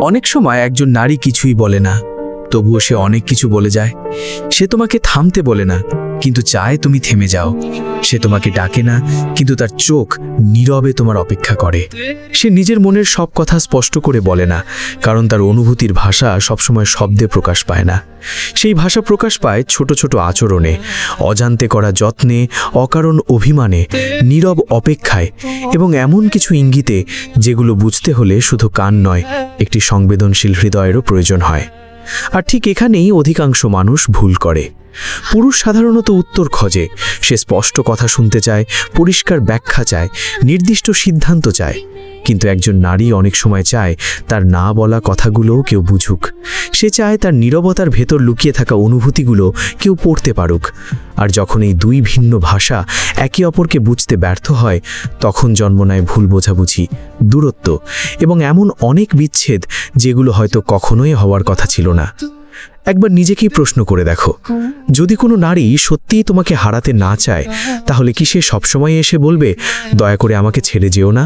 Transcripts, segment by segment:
অনেক সময় একজন নারী কিছুই বলে না, তবুও সে অনেক কিছু বলে যায়। সে তোমাকে থামতে বলে না, কিন্তু চায় তুমি থেমে যাও। সে তোমাকে ডাকে না, কিন্তু তার চোখ নীরবে তোমার অপেক্ষা করে। সে নিজের মনের সব কথা স্পষ্ট করে বলে না, কারণ তার অনুভূতির ভাষা সবসময় শব্দে প্রকাশ পায় না। সেই ভাষা প্রকাশ পায় ছোট ছোট আচরণে, অজান্তে করা যত্নে, অকারণ অভিমানে, নীরব অপেক্ষায় এবং এমন কিছু ইঙ্গিতে যেগুলো বুঝতে হলে শুধু কান নয়, একটি সংবেদনশীল হৃদয়েরও প্রয়োজন হয়। আর ঠিক এখানেই অধিকাংশ মানুষ ভুল করে। পুরুষ সাধারণত উত্তর খোঁজে, সে স্পষ্ট কথা শুনতে চায়, পরিষ্কার ব্যাখ্যা চায়, নির্দিষ্ট সিদ্ধান্ত চায়। কিন্তু একজন নারী অনেক সময় চায় তার না বলা কথাগুলোও কেউ বুঝুক। সে চায় তার নীরবতার ভেতর লুকিয়ে থাকা অনুভূতিগুলো কেউ পড়তে পারুক। আর যখন এই দুই ভিন্ন ভাষা একে অপরকে বুঝতে ব্যর্থ হয়, তখন জন্ম নেয় ভুল বোঝাবুঝি, দূরত্ব এবং এমন অনেক বিচ্ছেদ যেগুলো হয়তো কখনোই হওয়ার কথা ছিল না। একবার নিজেকেই প্রশ্ন করে দেখো, যদি কোনো নারী সত্যিই তোমাকে হারাতে না চায়, তাহলে কি সে সবসময় এসে বলবে, দয়া করে আমাকে ছেড়ে যেও না?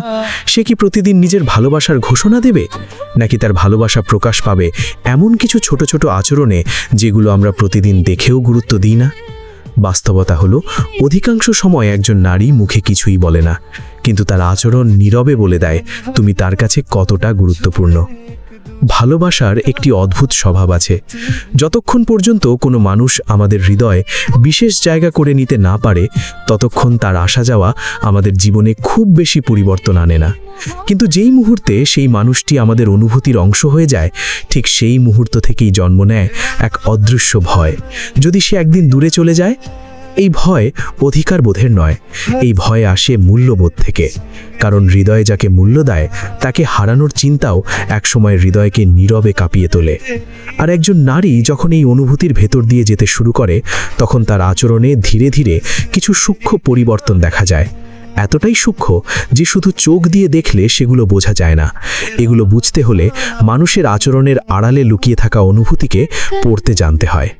সে কি প্রতিদিন নিজের ভালোবাসার ঘোষণা দেবে, নাকি তার ভালোবাসা প্রকাশ পাবে এমন কিছু ছোট ছোট আচরণে যেগুলো আমরা প্রতিদিন দেখেও গুরুত্ব দিই না? বাস্তবতা হলো, অধিকাংশ সময় একজন নারী মুখে কিছুই বলে না, কিন্তু তার আচরণ নীরবে বলে দেয় তুমি তার কাছে কতটা গুরুত্বপূর্ণ। ভালোবাসার একটি অদ্ভুত স্বভাব আছে। যতক্ষণ পর্যন্ত কোনো মানুষ আমাদের হৃদয়ে বিশেষ জায়গা করে নিতে না পারে, ততক্ষণ তার আসা যাওয়া আমাদের জীবনে খুব বেশি পরিবর্তন আনে না। কিন্তু যেই মুহূর্তে সেই মানুষটি আমাদের অনুভূতির অংশ হয়ে যায়, ঠিক সেই মুহূর্ত থেকেই জন্ম নেয় এক অদৃশ্য ভয়। যদি সে একদিন দূরে চলে যায়, এই ভয় অধিকার বোধের নয়, এই ভয় আসে মূল্যবোধ থেকে। কারণ হৃদয়ে যাকে মূল্য দেয়, তাকে হারানোর চিন্তাও একসময় হৃদয়কে নীরবে কাঁপিয়ে তোলে। আর একজন নারী যখন এই অনুভূতির ভেতর দিয়ে যেতে শুরু করে, তখন তার আচরণে ধীরে ধীরে কিছু সূক্ষ্ম পরিবর্তন দেখা যায়। এতটাই সূক্ষ্ম যে শুধু চোখ দিয়ে দেখলে সেগুলো বোঝা যায় না। এগুলো বুঝতে হলে মানুষের আচরণের আড়ালে লুকিয়ে থাকা অনুভূতিকে পড়তে জানতে হয়।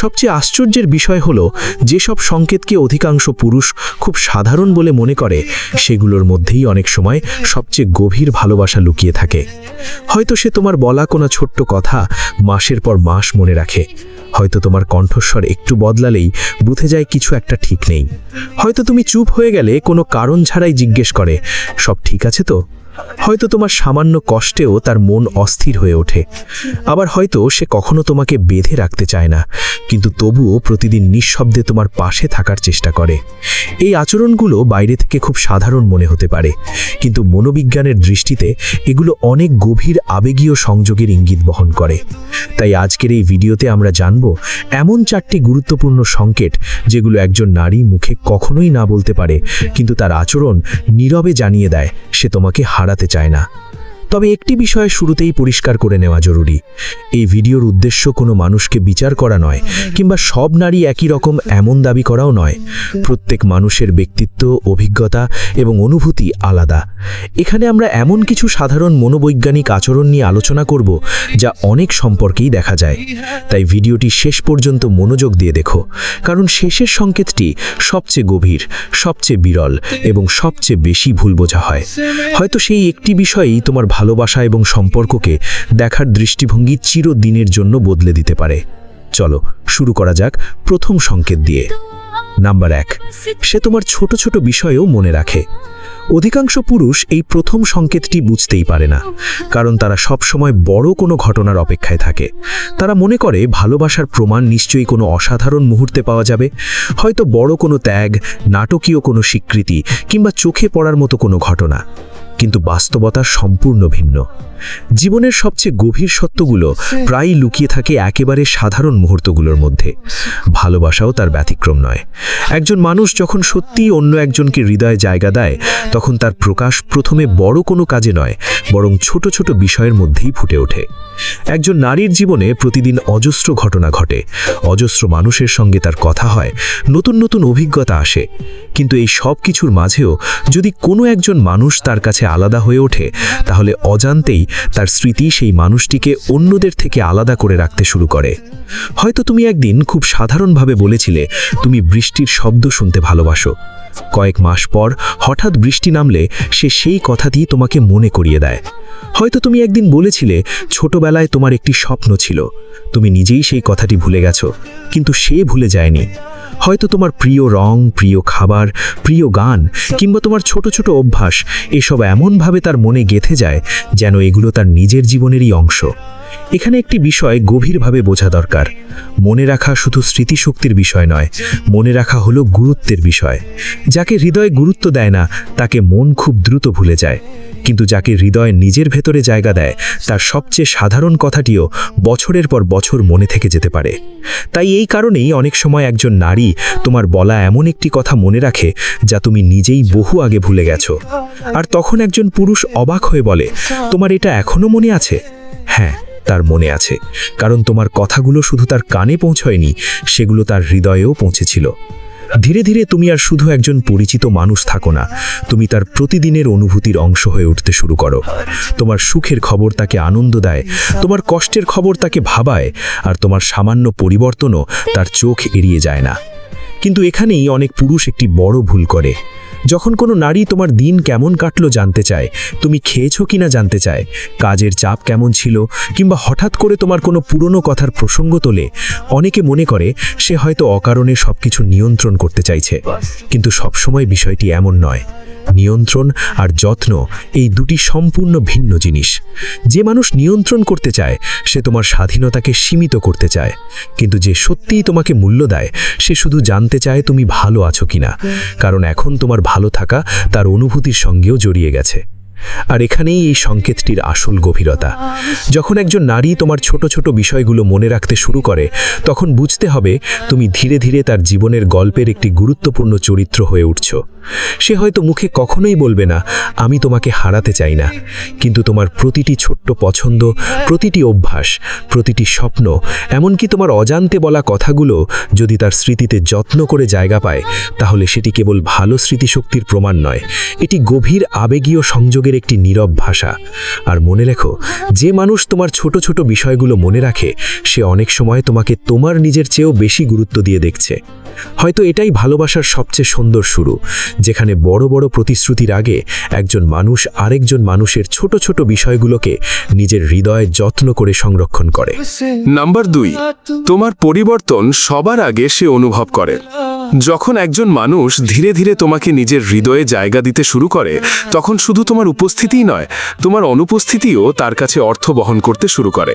সবচেয়ে আশ্চর্যের বিষয় হলো, যেসব সংকেতকে অধিকাংশ পুরুষ খুব সাধারণ বলে মনে করে, সেগুলোর মধ্যেই অনেক সময় সবচেয়ে গভীর ভালোবাসা লুকিয়ে থাকে। হয়তো সে তোমার বলা কোনো ছোট্ট কথা মাসের পর মাস মনে রাখে। হয়তো তোমার কণ্ঠস্বর একটু বদলালেই বুঝে যায় কিছু একটা ঠিক নেই। হয়তো তুমি চুপ হয়ে গেলে কোনো কারণ ছাড়াই জিজ্ঞেস করে, সব ঠিক আছে তো? হয়তো তোমার সামান্য কষ্টেও তার মন অস্থির হয়ে ওঠে। আবার হয়তো সে কখনো তোমাকে বেঁধে রাখতে চায় না, কিন্তু তবুও প্রতিদিন নিঃশব্দে তোমার পাশে থাকার চেষ্টা করে। এই আচরণগুলো বাইরে থেকে খুব সাধারণ মনে হতে পারে, কিন্তু মনোবিজ্ঞানের দৃষ্টিতে এগুলো অনেক গভীর আবেগীয় সংযোগের ইঙ্গিত বহন করে। তাই আজকের এই ভিডিওতে আমরা জানব এমন 4টি গুরুত্বপূর্ণ সংকেত যেগুলো একজন নারী মুখে কখনোই না বলতে পারে, কিন্তু তার আচরণ নীরবে জানিয়ে দেয় সে তোমাকে হারাতে চায় না। তবে একটি বিষয় শুরুতেই পরিষ্কার করে নেওয়া জরুরি। এই ভিডিওর উদ্দেশ্য কোনো মানুষকে বিচার করা নয়, কিংবা সব নারী একই রকম এমন দাবি করাও নয়। প্রত্যেক মানুষের ব্যক্তিত্ব, অভিজ্ঞতা এবং অনুভূতি আলাদা। এখানে আমরা এমন কিছু সাধারণ মনোবৈজ্ঞানিক আচরণ নিয়ে আলোচনা করব যা অনেক সম্পর্কেই দেখা যায়। তাই ভিডিওটি শেষ পর্যন্ত মনোযোগ দিয়ে দেখো, কারণ শেষের সংকেতটি সবচেয়ে গভীর, সবচেয়ে বিরল এবং সবচেয়ে বেশি ভুল বোঝা হয়। হয়তো সেই একটি বিষয়ই তোমার ভালোবাসা এবং সম্পর্ককে দেখার দৃষ্টিভঙ্গি চিরদিনের জন্য বদলে দিতে পারে। চলো শুরু করা যাক প্রথম সংকেত দিয়ে। নাম্বার 1, সে তোমার ছোট ছোট বিষয়েও মনে রাখে। অধিকাংশ পুরুষ এই প্রথম সংকেতটি বুঝতেই পারে না, কারণ তারা সব সময় বড় কোনো ঘটনার অপেক্ষায় থাকে। তারা মনে করে ভালোবাসার প্রমাণ নিশ্চয়ই কোনো অসাধারণ মুহূর্তে পাওয়া যাবে, হয়তো বড় কোনো ত্যাগ, নাটকীয় কোনো স্বীকৃতি কিংবা চোখে পড়ার মতো কোনো ঘটনা। কিন্তু বাস্তবতা সম্পূর্ণ ভিন্ন। জীবনের সবচেয়ে গভীর সত্যগুলো প্রায়ই লুকিয়ে থাকে একেবারে সাধারণ মুহূর্তগুলোর মধ্যে। ভালোবাসাও তার ব্যতিক্রম নয়। একজন মানুষ যখন সত্যিই অন্য একজনকে হৃদয়ে জায়গা দেয়, তখন তার প্রকাশ প্রথমে বড় কোনো কাজে নয়, বরং ছোট ছোট বিষয়ের মধ্যেই ফুটে ওঠে। একজন নারীর জীবনে প্রতিদিন অজস্র ঘটনা ঘটে, অজস্র মানুষের সঙ্গে তার কথা হয়, নতুন নতুন অভিজ্ঞতা আসে। কিন্তু এই সব কিছুর মাঝেও যদি কোনো একজন মানুষ তার কাছে আলাদা হয়ে ওঠে, তাহলে অজান্তেই তার স্মৃতি সেই মানুষটিকে অন্যদের থেকে আলাদা করে রাখতে শুরু করে। হয়তো তুমি একদিন খুব সাধারণভাবে বলেছিলে তুমি বৃষ্টির শব্দ শুনতে ভালোবাসো। কয়েক মাস পর হঠাৎ বৃষ্টি নামলে সে সেই কথাটি তোমাকে মনে করিয়ে দেয়। হয়তো তুমি একদিন বলেছিলে ছোটবেলায় তোমার একটি স্বপ্ন ছিল, তুমি নিজেই সেই কথাটি ভুলে গেছো, কিন্তু সে ভুলে যায়নি। হয়তো তোমার প্রিয় রং, প্রিয় খাবার, প্রিয় গান কিংবা তোমার ছোট ছোট অভ্যাস এসব এমনভাবে তার মনে গেঁথে যায় যেন এগুলো তার নিজের জীবনেরই অংশ। এখানে একটি বিষয় গভীরভাবে বোঝা দরকার। মনে রাখা শুধু স্মৃতিশক্তির বিষয় নয়, মনে রাখা হলো গুরুত্বের বিষয়। যাকে হৃদয়ে গুরুত্ব দেয় না তাকে মন খুব দ্রুত ভুলে যায়, কিন্তু যাকে হৃদয় নিজের ভেতরে জায়গা দেয় তার সবচেয়ে সাধারণ কথাটিও বছরের পর বছর মনে থেকে যেতে পারে। তাই এই কারণেই অনেক সময় একজন নারী তোমার বলা এমন একটি কথা মনে রাখে যা তুমি নিজেই বহু আগে ভুলে গেছো। আর তখন একজন পুরুষ অবাক হয়ে বলে, তোমার এটা এখনো মনে আছে? হ্যাঁ, তার মনে আছে, কারণ তোমার কথাগুলো শুধু তার কানে পৌঁছয়নি, সেগুলো তার হৃদয়েও পৌঁছেছিল। ধীরে ধীরে তুমি আর শুধু একজন পরিচিত মানুষ থাকো না, তুমি তার প্রতিদিনের অনুভূতির অংশ হয়ে উঠতে শুরু করো। তোমার সুখের খবর তাকে আনন্দ দেয়, তোমার কষ্টের খবর তাকে ভাবায়, আর তোমার সামান্য পরিবর্তনও তার চোখ এড়িয়ে যায় না। কিন্তু এখানেই অনেক পুরুষ একটি বড় ভুল করে। যখন কোনো নারী তোমার দিন কেমন কাটলো জানতে চায়, তুমি খেয়েছো কিনা জানতে চায়, কাজের চাপ কেমন ছিল, কিংবা হঠাৎ করে তোমার কোনো পুরনো কথার প্রসঙ্গ তোলে, অনেকে মনে করে সে হয়তো অকারণে সবকিছু নিয়ন্ত্রণ করতে চাইছে। কিন্তু সবসময় বিষয়টি এমন নয়। নিয়ন্ত্রণ আর যত্ন এই দুটি সম্পূর্ণ ভিন্ন জিনিস। যে মানুষ নিয়ন্ত্রণ করতে চায় সে তোমার স্বাধীনতাকে সীমিত করতে চায়, কিন্তু যে সত্যিই তোমাকে মূল্য দেয় সে শুধু জানতে চায় তুমি ভালো আছো কিনা, কারণ এখন তোমার ভালো থাকা তার অনুভূতির সঙ্গেও জড়িয়ে গেছে। আর এখানেই এই সংকেতটির আসল গভীরতা। যখন একজন নারী তোমার ছোট ছোট বিষয়গুলো মনে রাখতে শুরু করে, তখন বুঝতে হবে তুমি ধীরে ধীরে তার জীবনের গল্পের একটি গুরুত্বপূর্ণ চরিত্র হয়ে উঠছো। সে হয়তো মুখে কখনোই বলবে না আমি তোমাকে হারাতে চাই না, কিন্তু তোমার প্রতিটি ছোট্ট পছন্দ, প্রতিটি অভ্যাস, প্রতিটি স্বপ্ন, এমনকি তোমার অজান্তে বলা কথাগুলো যদি তার স্মৃতিতে যত্ন করে জায়গা পায়, তাহলে সেটি কেবল ভালো স্মৃতিশক্তির প্রমাণ নয়, এটি গভীর আবেগীয় সংযোগের একটি নীরব ভাষা। আর মনে রেখো, যে মানুষ তোমার ছোট ছোট বিষয়গুলো মনে রাখে সে অনেক সময় তোমাকে তোমার নিজের চেয়েও বেশি গুরুত্ব দিয়ে দেখছে। হয়তো এটাই ভালোবাসার সবচেয়ে সুন্দর শুরু, যেখানে বড় বড় প্রতিশ্রুতির আগে একজন মানুষ আরেকজন মানুষের ছোট ছোট বিষয়গুলোকে নিজের হৃদয়ে যত্ন করে সংরক্ষণ করে। নাম্বার 2, তোমার পরিবর্তন সবার আগে সে অনুভব করে। যখন একজন মানুষ ধীরে ধীরে তোমাকে নিজের হৃদয়ে জায়গা দিতে শুরু করে, তখন শুধু তোমার উপস্থিতিই নয়, তোমার অনুপস্থিতিও তার কাছে অর্থ বহন করতে শুরু করে।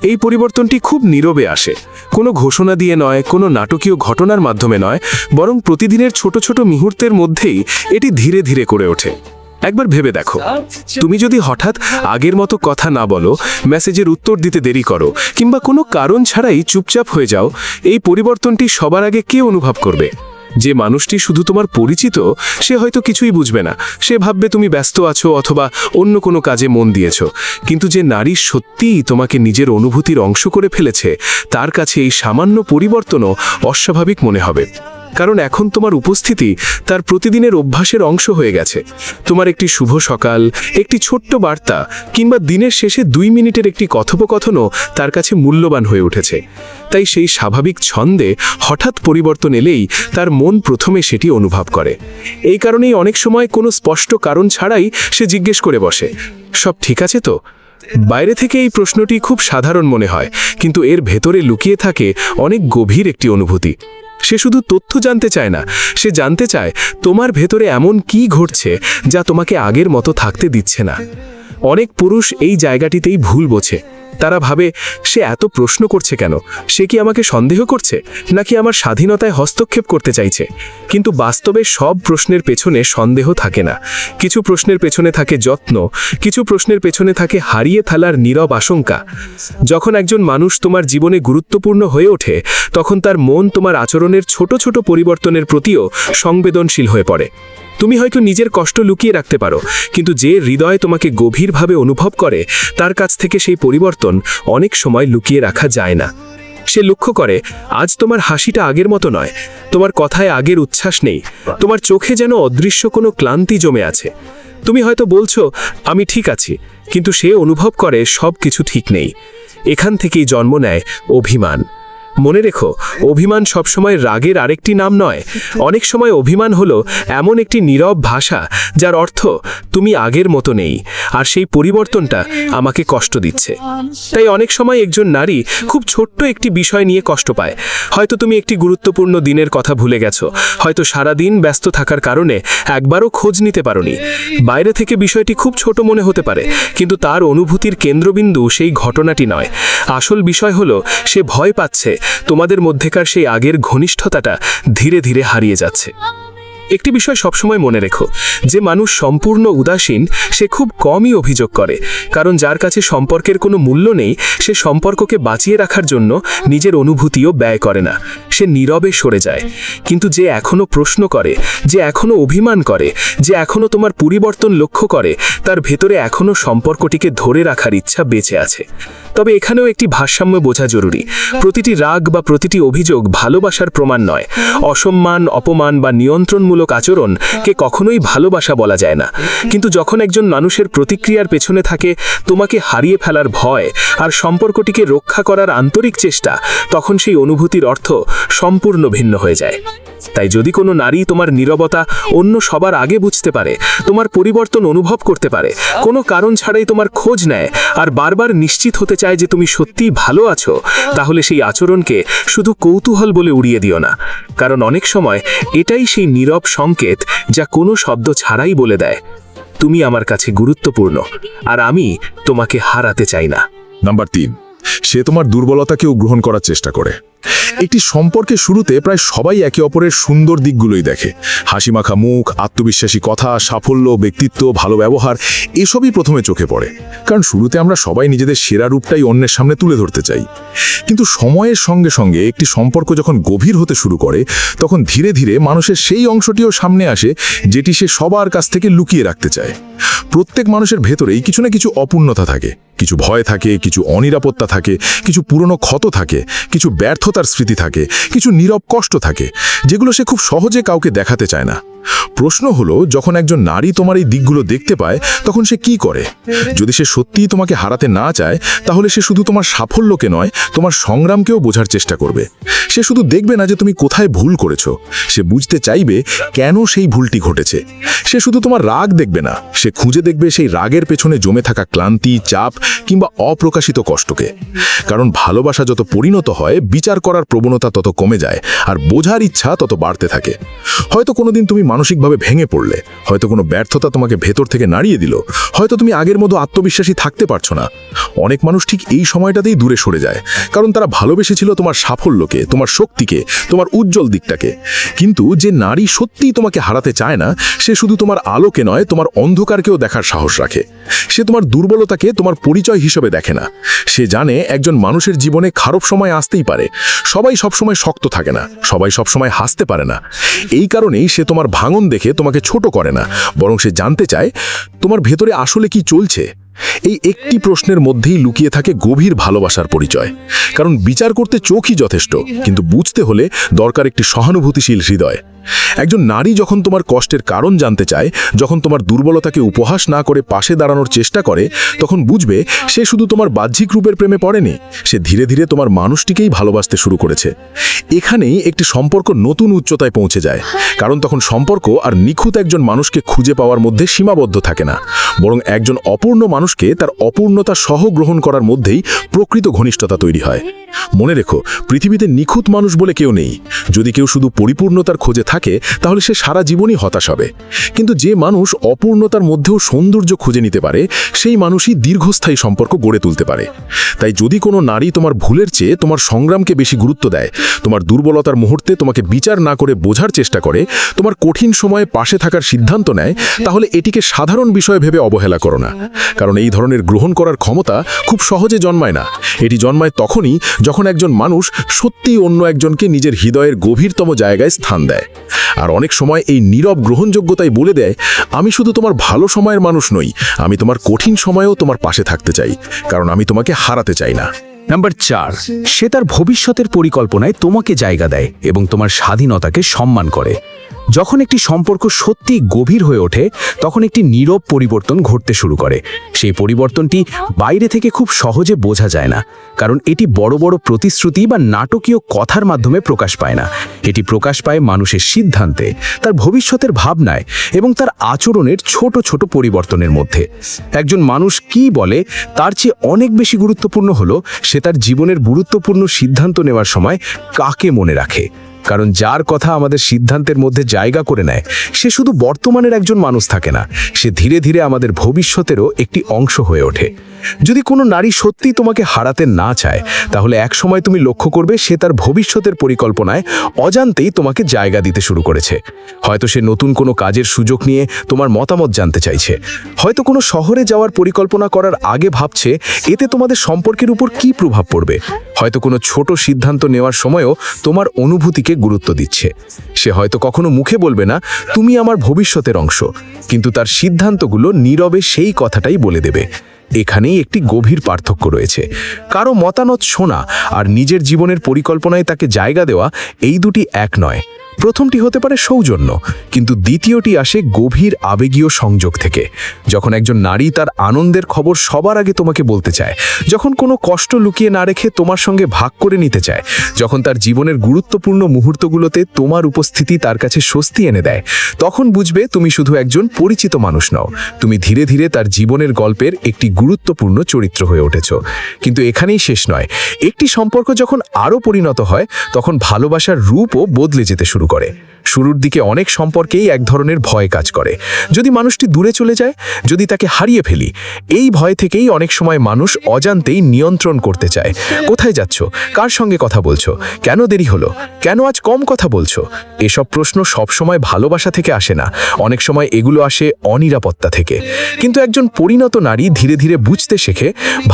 এই পরিবর্তনটি খুব নীরবে আসে, কোনো ঘোষণা দিয়ে নয়, কোনো নাটকীয় ঘটনার মাধ্যমে নয়, বরং প্রতিদিনের ছোট ছোট মুহূর্তের মধ্যেই এটি ধীরে ধীরে করে ওঠে। একবার ভেবে দেখো, তুমি যদি হঠাৎ আগের মতো কথা না বলো, মেসেজের উত্তর দিতে দেরি করো, কিংবা কোনো কারণ ছাড়াই চুপচাপ হয়ে যাও, এই পরিবর্তনটি সবার আগে কে অনুভব করবে? যে মানুষটি শুধু তোমার পরিচিত সে হয়তো কিছুই বুঝবে না, সে ভাববে তুমি ব্যস্ত আছো অথবা অন্য কোনো কাজে মন দিয়েছো। কিন্তু যে নারী সত্যিই তোমাকে নিজের অনুভূতির অংশ করে ফেলেছে, তার কাছে এই সামান্য পরিবর্তনও অস্বাভাবিক মনে হবে, কারণ এখন তোমার উপস্থিতি তার প্রতিদিনের অভ্যাসের অংশ হয়ে গেছে। তোমার একটি শুভ সকাল, একটি ছোট্ট বার্তা, কিংবা দিনের শেষে 2 মিনিটের একটি কথোপকথনও তার কাছে মূল্যবান হয়ে উঠেছে। তাই সেই স্বাভাবিক ছন্দে হঠাৎ পরিবর্তন এলেই তার মন প্রথমে সেটি অনুভব করে। এই কারণেই অনেক সময় কোনো স্পষ্ট কারণ ছাড়াই সে জিজ্ঞেস করে বসে, সব ঠিক আছে তো? বাইরে থেকে এই প্রশ্নটি খুব সাধারণ মনে হয়, কিন্তু এর ভেতরে লুকিয়ে থাকে অনেক গভীর একটি অনুভূতি। সে শুধু তথ্য জানতে চায় না, সে জানতে চায় তোমার ভেতরে এমন কি ঘটছে যা তোমাকে আগের মতো থাকতে দিচ্ছে না। অনেক পুরুষ এই জায়গাটিতেই ভুল বোঝে। তারা ভাবে সে এত প্রশ্ন করছে কেন, সে কি আমাকে সন্দেহ করছে, নাকি আমার স্বাধীনতায় হস্তক্ষেপ করতে চাইছে? কিন্তু বাস্তবে সব প্রশ্নের পেছনে সন্দেহ থাকে না। কিছু প্রশ্নের পেছনে থাকে যত্ন, কিছু প্রশ্নের পেছনে থাকে হারিয়ে ফেলার নীরব আশঙ্কা। যখন একজন মানুষ তোমার জীবনে গুরুত্বপূর্ণ হয়ে ওঠে, তখন তার মন তোমার আচরণের ছোট ছোট পরিবর্তনের প্রতিও সংবেদনশীল হয়ে পড়ে। তুমি হয়তো নিজের কষ্ট লুকিয়ে রাখতে পারো, কিন্তু যে হৃদয় তোমাকে গভীরভাবে অনুভব করে তার কাছ থেকে সেই পরিবর্তন অনেক সময় লুকিয়ে রাখা যায় না। সে লক্ষ্য করে আজ তোমার হাসিটা আগের মতো নয়, তোমার কথায় আগের উচ্ছ্বাস নেই, তোমার চোখে যেন অদৃশ্য কোনো ক্লান্তি জমে আছে। তুমি হয়তো বলছো আমি ঠিক আছি, কিন্তু সে অনুভব করে সব কিছু ঠিক নেই। এখান থেকেই জন্ম নেয় অভিমান। মনে রেখো, অভিমান সবসময় রাগের আরেকটি নাম নয়। অনেক সময় অভিমান হলো এমন একটি নীরব ভাষা যার অর্থ তুমি আগের মতো নেই, আর সেই পরিবর্তনটা আমাকে কষ্ট দিচ্ছে। তাই অনেক সময় একজন নারী খুব ছোট্ট একটি বিষয় নিয়ে কষ্ট পায়। হয়তো তুমি একটি গুরুত্বপূর্ণ দিনের কথা ভুলে গেছো, হয়তো সারা দিন ব্যস্ত থাকার কারণে একবারও খোঁজ নিতে পারোনি। বাইরে থেকে বিষয়টি খুব ছোট মনে হতে পারে, কিন্তু তার অনুভূতির কেন্দ্রবিন্দু সেই ঘটনাটি নয়। আসল বিষয় হলো সে ভয় পাচ্ছে তোমাদের মধ্যেকার সেই আগের ঘনিষ্ঠতাটা ধীরে ধীরে হারিয়ে যাচ্ছে। একটি বিষয় সবসময় মনে রেখো, যে মানুষ সম্পূর্ণ উদাসীন সে খুব কমই অভিযোগ করে, কারণ যার কাছে সম্পর্কের কোনো মূল্য নেই সে সম্পর্ককে বাঁচিয়ে রাখার জন্য নিজের অনুভূতিও ব্যয় করে না, সে নীরবে সরে যায়। কিন্তু যে এখনো প্রশ্ন করে, যে এখনো অভিমান করে, যে এখনো তোমার পরিবর্তন লক্ষ্য করে, তার ভেতরে এখনো সম্পর্কটিকে ধরে রাখার ইচ্ছা বেঁচে আছে। তবে এখানেও একটি ভারসাম্য বোঝা জরুরি। প্রতিটি রাগ বা প্রতিটি অভিযোগ ভালোবাসার প্রমাণ নয়। অসম্মান, অপমান বা নিয়ন্ত্রণমূলক আচরণকে কখনোই ভালোবাসা বলা যায় না। কিন্তু যখন একজন মানুষের প্রতিক্রিয়ার পেছনে থাকে তোমাকে হারিয়ে ফেলার ভয় আর সম্পর্কটিকে রক্ষা করার আন্তরিক চেষ্টা, তখন সেই অনুভূতির অর্থ সম্পূর্ণ ভিন্ন হয়ে যায়। তাই যদি কোনো নারী তোমার নীরবতা অন্য সবার আগে বুঝতে পারে, তোমার পরিবর্তন অনুভব করতে পারে, কোনো কারণ ছাড়াই তোমার খোঁজ নেয় আর বারবার নিশ্চিত হতে চায় যে তুমি সত্যিই ভালো আছো, তাহলে সেই আচরণকে শুধু কৌতূহল বলে উড়িয়ে দিও না। কারণ অনেক সময় এটাই সেই নীরব সংকেত যা কোনো শব্দ ছাড়াই বলে দেয়, তুমি আমার কাছে গুরুত্বপূর্ণ আর আমি তোমাকে হারাতে চাই না। নাম্বার 3, সে তোমার দুর্বলতাকেও গ্রহণ করার চেষ্টা করে। একটি সম্পর্কের শুরুতে প্রায় সবাই একে অপরের সুন্দর দিকগুলোই দেখে। হাসিমাখা মুখ, আত্মবিশ্বাসী কথা, সাফল্য, ব্যক্তিত্ব, ভালো ব্যবহার, এসবই প্রথমে চোখে পড়ে। কারণ শুরুতে আমরা সবাই নিজেদের সেরা রূপটাই অন্যের সামনে তুলে ধরতে চাই। কিন্তু সময়ের সঙ্গে সঙ্গে একটি সম্পর্ক যখন গভীর হতে শুরু করে, তখন ধীরে ধীরে মানুষের সেই অংশটিও সামনে আসে যেটি সে সবার কাছ থেকে লুকিয়ে রাখতে চায়। প্রত্যেক মানুষের ভেতরেই কিছু না কিছু অপূর্ণতা থাকে, কিছু ভয় থাকে, কিছু অনিরাপত্তা থাকে, কিছু পুরনো ক্ষত থাকে, কিছু ব্যর্থতার স্মৃতি থাকে, কিছু নীরব কষ্ট থাকে, যেগুলো সে খুব সহজে কাউকে দেখাতে চায় না। প্রশ্ন হলো, যখন একজন নারী তোমার এই দিকগুলো দেখতে পায় তখন সে কি করে? যদি সে সত্যিই তোমাকে হারাতে না চায়, তাহলে সে শুধু তোমার সাফল্যকে নয়, তোমার সংগ্রামকেও বোঝার চেষ্টা করবে। সে শুধু দেখবে না যে তুমি কোথায় ভুল করেছো, সে বুঝতে চাইবে কেন সেই ভুলটি ঘটেছে। সে শুধু তোমার রাগ দেখবে না, সে খুঁজে দেখবে সেই রাগের পেছনে জমে থাকা ক্লান্তি, চাপ কিংবা অপ্রকাশিত কষ্টকে। কারণ ভালোবাসা যত পরিণত হয়, বিচার করার প্রবণতা তত কমে যায় আর বোঝার ইচ্ছা তত বাড়তে থাকে। হয়তো কোনোদিন তুমি মানসিকভাবে ভেঙে পড়লে, হয়তো কোনো ব্যর্থতা তোমাকে ভেতর থেকে নাড়িয়ে দিল, হয়তো তুমি আগের মতো আত্মবিশ্বাসী থাকতে পারছো না। অনেক মানুষ ঠিক এই সময়টাতেই দূরে সরে যায়, কারণ তারা ভালোবেসেছিল তোমার সাফল্যকে, তোমার শক্তিকে, তোমার উজ্জ্বল দিকটাকে। কিন্তু যে নারী সত্যিই তোমাকে হারাতে চায় না, সে শুধু তোমার আলোকে নয়, তোমার অন্ধকারকেও দেখার সাহস রাখে। সে তোমার দুর্বলতাকে তোমার পরিচয় হিসেবে দেখে না। সে জানে একজন মানুষের জীবনে খারাপ সময় আসতেই পারে, সবাই সবসময় শক্ত থাকে না, সবাই সবসময় হাসতে পারে না। এই কারণেই সে তোমার ভাঙন দেখে তোমাকে ছোট করে না, বরং সে জানতে চায় তোমার ভেতরে আসলে কি চলছে। এই একটি প্রশ্নের মধ্যেই লুকিয়ে থাকে গভীর ভালোবাসার পরিচয়। কারণ বিচার করতে চোখই যথেষ্ট, কিন্তু বুঝতে হলে দরকার একটি সহানুভূতিশীল হৃদয়। একজন নারী যখন তোমার কষ্টের কারণ জানতে চায়, যখন তোমার দুর্বলতাকে উপহাস না করে পাশে দাঁড়ানোর চেষ্টা করে, তখন বুঝবে সে শুধু তোমার বাহ্যিক রূপের প্রেমে পড়েনি, সে ধীরে ধীরে তোমার মানুষটিকেই ভালোবাসতে শুরু করেছে। এখানেই একটি সম্পর্ক নতুন উচ্চতায় পৌঁছে যায়। কারণ তখন সম্পর্ক আর নিখুঁত একজন মানুষকে খুঁজে পাওয়ার মধ্যে সীমাবদ্ধ থাকে না, বরং একজন অপূর্ণ মানুষকে তার অপূর্ণতা সহ গ্রহণ করার মধ্যেই প্রকৃত ঘনিষ্ঠতা তৈরি হয়। মনে রেখো, পৃথিবীতে নিখুঁত মানুষ বলে কেউ নেই। যদি কেউ শুধু পরিপূর্ণতার খোঁজে থাকে, তাহলে সে সারা জীবনই হতাশ হবে। কিন্তু যে মানুষ অপূর্ণতার মধ্যেও সৌন্দর্য খুঁজে নিতে পারে, সেই মানুষই দীর্ঘস্থায়ী সম্পর্ক গড়ে তুলতে পারে। তাই যদি কোনো নারী তোমার ভুলের চেয়ে তোমার সংগ্রামকে বেশি গুরুত্ব দেয়, তোমার দুর্বলতার মুহূর্তে তোমাকে বিচার না করে বোঝার চেষ্টা করে, তোমার কঠিন সময়ে পাশে থাকার সিদ্ধান্ত নেয়, তাহলে এটিকে সাধারণ বিষয় ভেবে অবহেলা করো না। কারণ এই ধরনের গ্রহণ করার ক্ষমতা খুব সহজে জন্মায় না। এটি জন্মায় তখনই যখন একজন মানুষ সত্যিই অন্য একজনকে নিজের হৃদয়ের গভীরতম জায়গায় স্থান দেয়। আর অনেক সময় এই নীরব গ্রহণযোগ্যতাই বলে দেয়, আমি শুধু তোমার ভালো সময়ের মানুষ নই, আমি তোমার কঠিন সময়েও তোমার পাশে থাকতে চাই, কারণ আমি তোমাকে হারাতে চাই না। নাম্বার 4, সে তার ভবিষ্যতের পরিকল্পনায় তোমাকে জায়গা দেয় এবং তোমার স্বাধীনতাকে সম্মান করে। যখন একটি সম্পর্ক সত্যি গভীর হয়ে ওঠে তখন একটি নীরব পরিবর্তন ঘটতে শুরু করে। সেই পরিবর্তনটি বাইরে থেকে খুব সহজে বোঝা যায় না, কারণ এটি বড় বড় প্রতিশ্রুতি বা নাটকীয় কথার মাধ্যমে প্রকাশ পায় না। এটি প্রকাশ পায় মানুষের সিদ্ধান্তে, তার ভবিষ্যতের ভাবনায় এবং তার আচরণের ছোট ছোট পরিবর্তনের মধ্যে। একজন মানুষ কি বলে তার চেয়ে অনেক বেশি গুরুত্বপূর্ণ হলো সে তার জীবনের গুরুত্বপূর্ণ সিদ্ধান্ত নেওয়ার সময় কাকে মনে রাখে। কারণ যার কথা আমাদের সিদ্ধান্তের মধ্যে জায়গা করে নেয় সে শুধু বর্তমানের একজন মানুষ থাকে না, সে ধীরে ধীরে আমাদের ভবিষ্যতেরও একটি অংশ হয়ে ওঠে। যদি কোনো নারী সত্যি তোমাকে হারাতে না চায় তাহলে এক সময় তুমি লক্ষ্য করবে সে তার ভবিষ্যতের পরিকল্পনায় অজান্তেই তোমাকে জায়গা দিতে শুরু করেছে। হয়তো সে নতুন কোনো কাজের সুযোগ নিয়ে তোমার মতামত জানতে চাইছে, হয়তো কোনো শহরে যাওয়ার পরিকল্পনা করার আগে ভাবছে এতে তোমাদের সম্পর্কের উপর কী প্রভাব পড়বে, হয়তো কোনো ছোট সিদ্ধান্ত নেওয়ার সময়ও তোমার অনুভূতিকে গুরুত্ব দিচ্ছে। সে হয়তো কখনো মুখে বলবে না তুমি আমার ভবিষ্যতের অংশ, কিন্তু তার সিদ্ধান্তগুলো নীরবে সেই কথাটাই বলে দেবে। এখানেই একটি গভীর পার্থক্য রয়েছে। কারো মতামত শোনা আর নিজের জীবনের পরিকল্পনায় তাকে জায়গা দেওয়া, এই দুটি এক নয়। প্রথমটি হতে পারে সৌজন্য, কিন্তু দ্বিতীয়টি আসে গভীর আবেগীয় সংযোগ থেকে। যখন একজন নারী তার আনন্দের খবর সবার আগে তোমাকে বলতে চায়, যখন কোনো কষ্ট লুকিয়ে না রেখে তোমার সঙ্গে ভাগ করে নিতে চায়, যখন তার জীবনের গুরুত্বপূর্ণ মুহূর্তগুলোতে তোমার উপস্থিতি তার কাছে স্বস্তি এনে দেয়, তখন বুঝবে তুমি শুধু একজন পরিচিত মানুষ নও, তুমি ধীরে ধীরে তার জীবনের গল্পের একটি গুরুত্বপূর্ণ চরিত্র হয়ে উঠেছ। কিন্তু এখানেই শেষ নয়। একটি সম্পর্ক যখন আরও পরিণত হয় তখন ভালোবাসার রূপও বদলে যেতে শুরু করে। শুরুর দিকে অনেক সম্পর্কেই এক ধরনের ভয় কাজ করে। যদি মানুষটি দূরে চলে যায়, যদি তাকে হারিয়ে ফেলি, এই ভয় থেকেই অনেক সময় মানুষ অজান্তেই নিয়ন্ত্রণ করতে চায়। কোথায় যাচ্ছ, কার সঙ্গে কথা বলছো, কেন দেরি হলো, কেন আজ কম কথা বলছো? এসব প্রশ্ন সবসময় ভালোবাসা থেকে আসে না, অনেক সময় এগুলো আসে অনিরাপত্তা থেকে। কিন্তু একজন পরিণত নারী ধীরে ধীরে বুঝতে শেখে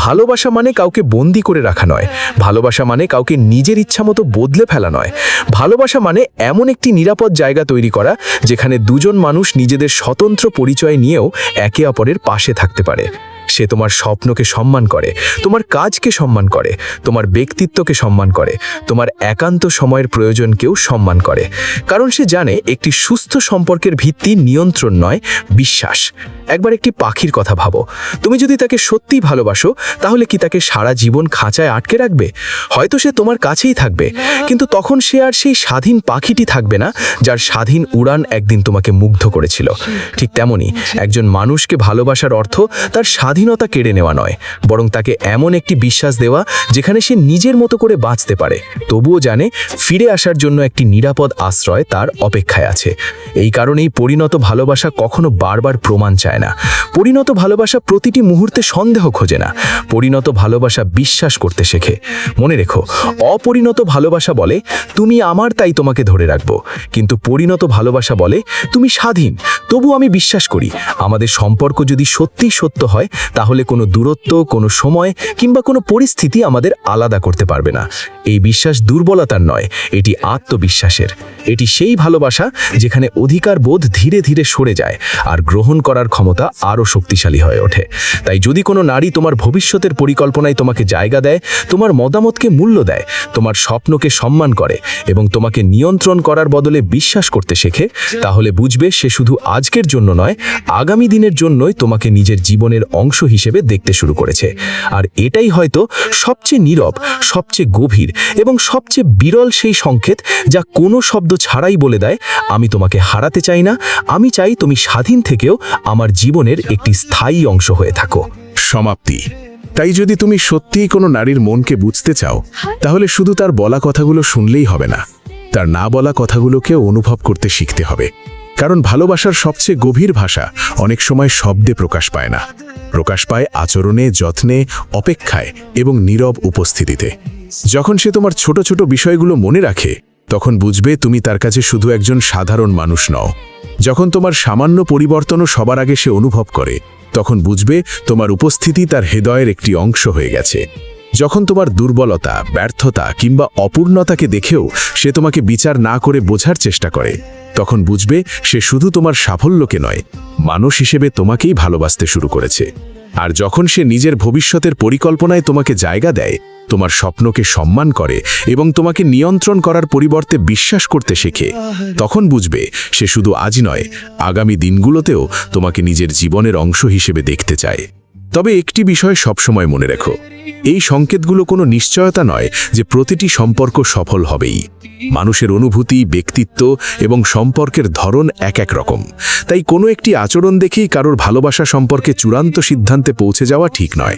ভালোবাসা মানে কাউকে বন্দি করে রাখা নয়, ভালোবাসা মানে কাউকে নিজের ইচ্ছামতো বদলে ফেলা নয়। ভালোবাসা মানে এমন একটি নিরাপদ জায়গা তৈরি করা যেখানে দুজন মানুষ নিজেদের স্বতন্ত্র পরিচয় নিয়েও একে অপরের পাশে থাকতে পারে। সে তোমার স্বপ্নকে সম্মান করে, তোমার কাজকে সম্মান করে, তোমার ব্যক্তিত্বকে সম্মান করে, তোমার একান্ত সময়ের প্রয়োজনকেও সম্মান করে। কারণ সে জানে একটি সুস্থ সম্পর্কের ভিত্তি নিয়ন্ত্রণ নয়, বিশ্বাস। একবার একটি পাখির কথা ভাবো। তুমি যদি তাকে সত্যিই ভালোবাসো তাহলে কি তাকে সারা জীবন খাঁচায় আটকে রাখবে? হয়তো সে তোমার কাছেই থাকবে, কিন্তু তখন সে আর সেই স্বাধীন পাখিটি থাকবে না যার স্বাধীন উড়ান একদিন তোমাকে মুগ্ধ করেছিল। ঠিক তেমনি একজন মানুষকে ভালোবাসার অর্থ তার স্বাধীনতা কেড়ে নেওয়া নয়, বরং তাকে এমন একটি বিশ্বাস দেওয়া যেখানে সে নিজের মতো করে বাঁচতে পারে, তবুও জানে ফিরে আসার জন্য একটি নিরাপদ আশ্রয় তার অপেক্ষায় আছে। এই কারণেই পরিণত ভালোবাসা কখনো বারবার প্রমাণ চায় না। পরিণত ভালোবাসা প্রতিটি মুহূর্তে সন্দেহ খোঁজে না। পরিণত ভালোবাসা বিশ্বাস করতে শেখে। মনে রেখো, অপরিণত ভালোবাসা বলে তুমি আমার তাই তোমাকে ধরে রাখবো, কিন্তু পরিণত ভালোবাসা বলে তুমি স্বাধীন, তবু আমি বিশ্বাস করি আমাদের সম্পর্ক যদি সত্যিই সত্য হয় তাহলে কোনো দূরত্ব, কোনো সময় কিংবা কোনো পরিস্থিতি আমাদের আলাদা করতে পারবে না। এই বিশ্বাস দুর্বলতার নয়, এটি আত্মবিশ্বাসের। এটি সেই ভালোবাসা যেখানে অধিকার বোধ ধীরে ধীরে সরে যায় আর গ্রহণ করার ক্ষমতা আরও শক্তিশালী হয়ে ওঠে। তাই যদি কোনো নারী তোমার ভবিষ্যতের পরিকল্পনায় তোমাকে জায়গা দেয়, তোমার মতামতকে মূল্য দেয়, তোমার স্বপ্নকে সম্মান করে এবং তোমাকে নিয়ন্ত্রণ করার বদলে বিশ্বাস করতে শেখে, তাহলে বুঝবে সে শুধু আজকের জন্য নয়, আগামী দিনের জন্যই তোমাকে নিজের জীবনের অংশ হিসেবে দেখতে শুরু করেছে। আর এটাই হয়তো সবচেয়ে নীরব, সবচেয়ে গভীর এবং সবচেয়ে বিরল সেই সংকেত যা কোনো শব্দ ছাড়াই বলে দেয়, আমি তোমাকে হারাতে চাই না, আমি চাই তুমি স্বাধীন থেকেও আমার জীবনের একটি স্থায়ী অংশ হয়ে থাকো। সমাপ্তি। তাই যদি তুমি সত্যিই কোনো নারীর মনকে বুঝতে চাও তাহলে শুধু তার বলা কথাগুলো শুনলেই হবে না, তার না বলা কথাগুলোকে অনুভব করতে শিখতে হবে। কারণ ভালোবাসার সবচেয়ে গভীর ভাষা অনেক সময় শব্দে প্রকাশ পায় না, প্রকাশ পায় আচরণে, যত্নে, অপেক্ষায় এবং নীরব উপস্থিতিতে। যখন সে তোমার ছোট ছোট বিষয়গুলো মনে রাখে তখন বুঝবে তুমি তার কাছে শুধু একজন সাধারণ মানুষ নও। যখন তোমার সামান্য পরিবর্তনও সবার আগে সে অনুভব করে তখন বুঝবে তোমার উপস্থিতি তার হৃদয়ের একটি অংশ হয়ে গেছে। যখন তোমার দুর্বলতা, ব্যর্থতা কিংবা অপূর্ণতাকে দেখেও সে তোমাকে বিচার না করে বোঝার চেষ্টা করে, তখন বুঝবে সে শুধু তোমার সাফল্যকে নয়, মানুষ হিসেবে তোমাকেই ভালোবাসতে শুরু করেছে। আর যখন সে নিজের ভবিষ্যতের পরিকল্পনায় তোমাকে জায়গা দেয়, তোমার স্বপ্নকে সম্মান করে এবং তোমাকে নিয়ন্ত্রণ করার পরিবর্তে বিশ্বাস করতে শেখে, তখন বুঝবে সে শুধু আজ নয়, আগামী দিনগুলোতেও তোমাকে নিজের জীবনের অংশ হিসেবে দেখতে চায়। তবে একটি বিষয় সবসময় মনে রেখো, এই সংকেতগুলো কোনো নিশ্চয়তা নয় যে প্রতিটি সম্পর্ক সফল হবেই। মানুষের অনুভূতি, ব্যক্তিত্ব এবং সম্পর্কের ধরন এক এক রকম। তাই কোনো একটি আচরণ দেখেই কারোর ভালোবাসা সম্পর্কে চূড়ান্ত সিদ্ধান্তে পৌঁছে যাওয়া ঠিক নয়।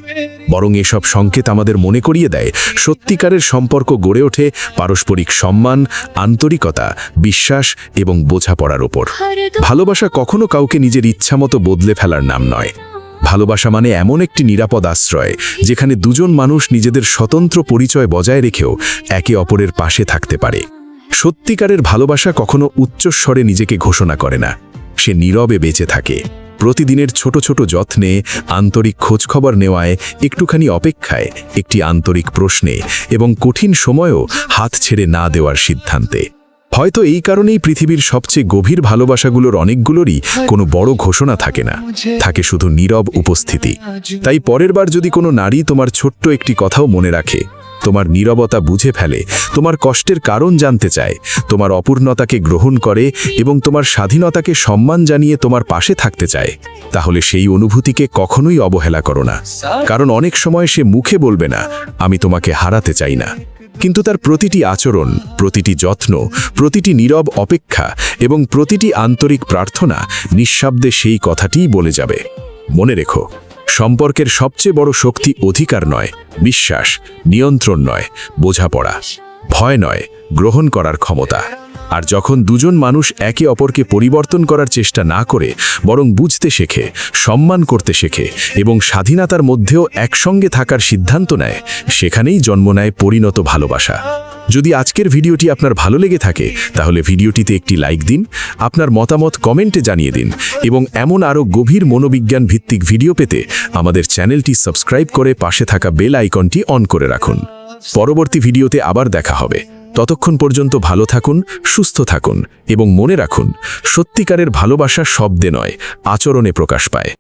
বরং এসব সংকেত আমাদের মনে করিয়ে দেয় সত্যিকারের সম্পর্ক গড়ে ওঠে পারস্পরিক সম্মান, আন্তরিকতা, বিশ্বাস এবং বোঝাপড়ার ওপর। ভালোবাসা কখনো কাউকে নিজের ইচ্ছামতো বদলে ফেলার নাম নয়। ভালোবাসা মানে এমন একটি নিরাপদ আশ্রয় যেখানে দুজন মানুষ নিজেদের স্বতন্ত্র পরিচয় বজায় রেখেও একে অপরের পাশে থাকতে পারে। সত্যিকারের ভালোবাসা কখনো উচ্চস্বরে নিজেকে ঘোষণা করে না, সে নীরবে বেঁচে থাকে। প্রতিদিনের ছোট ছোট যত্নে, আন্তরিক খোঁজখবর নেওয়ায়, একটুখানি অপেক্ষায়, একটি আন্তরিক প্রশ্নে এবং কঠিন সময়েও হাত ছেড়ে না দেওয়ার সিদ্ধান্তে। হয়তো এই কারণেই পৃথিবীর সবচেয়ে গভীর ভালোবাসাগুলোর অনেকগুলোরই কোনো বড় ঘোষণা থাকে না, থাকে শুধু নীরব উপস্থিতি। তাই পরের বার যদি কোনো নারী তোমার ছোট্ট একটি কথাও মনে রাখে, তোমার নীরবতা বুঝে ফেলে, তোমার কষ্টের কারণ জানতে চায়, তোমার অপূর্ণতাকে গ্রহণ করে এবং তোমার স্বাধীনতাকে সম্মান জানিয়ে তোমার পাশে থাকতে চায়, তাহলে সেই অনুভূতিকে কখনোই অবহেলা করো না। কারণ অনেক সময় সে মুখে বলবে না আমি তোমাকে হারাতে চাই না, কিন্তু তার প্রতিটি আচরণ, প্রতিটি যত্ন, প্রতিটি নীরব অপেক্ষা এবং প্রতিটি আন্তরিক প্রার্থনা নিঃশব্দে সেই কথাটিই বলে যাবে। মনে রেখো, সম্পর্কের সবচেয়ে বড় শক্তি অধিকার নয়, বিশ্বাস, নিয়ন্ত্রণ নয়, বোঝাপড়া, ভয় নয়, গ্রহণ করার ক্ষমতা। আর যখন দুজন মানুষ একে অপরকে পরিবর্তন করার চেষ্টা না করে বরং বুঝতে শেখে, সম্মান করতে শেখে এবং স্বাধীনতার মধ্যেও একসঙ্গে থাকার সিদ্ধান্ত নেয়, সেখানেই জন্ম নেয় পরিণত ভালোবাসা। যদি আজকের ভিডিওটি আপনার ভালো লেগে থাকে তাহলে ভিডিওটিতে একটি লাইক দিন, আপনার মতামত কমেন্টে জানিয়ে দিন এবং এমন আরও গভীর মনোবিজ্ঞান ভিত্তিক ভিডিও পেতে আমাদের চ্যানেলটি সাবস্ক্রাইব করে পাশে থাকা বেল আইকনটি অন করে রাখুন। পরবর্তী ভিডিওতে আবার দেখা হবে। ততক্ষণ পর্যন্ত ভালো থাকুন, সুস্থ থাকুন এবং মনে রাখুন, সত্যিকারের ভালোবাসা শব্দে নয়, আচরণে প্রকাশ পায়।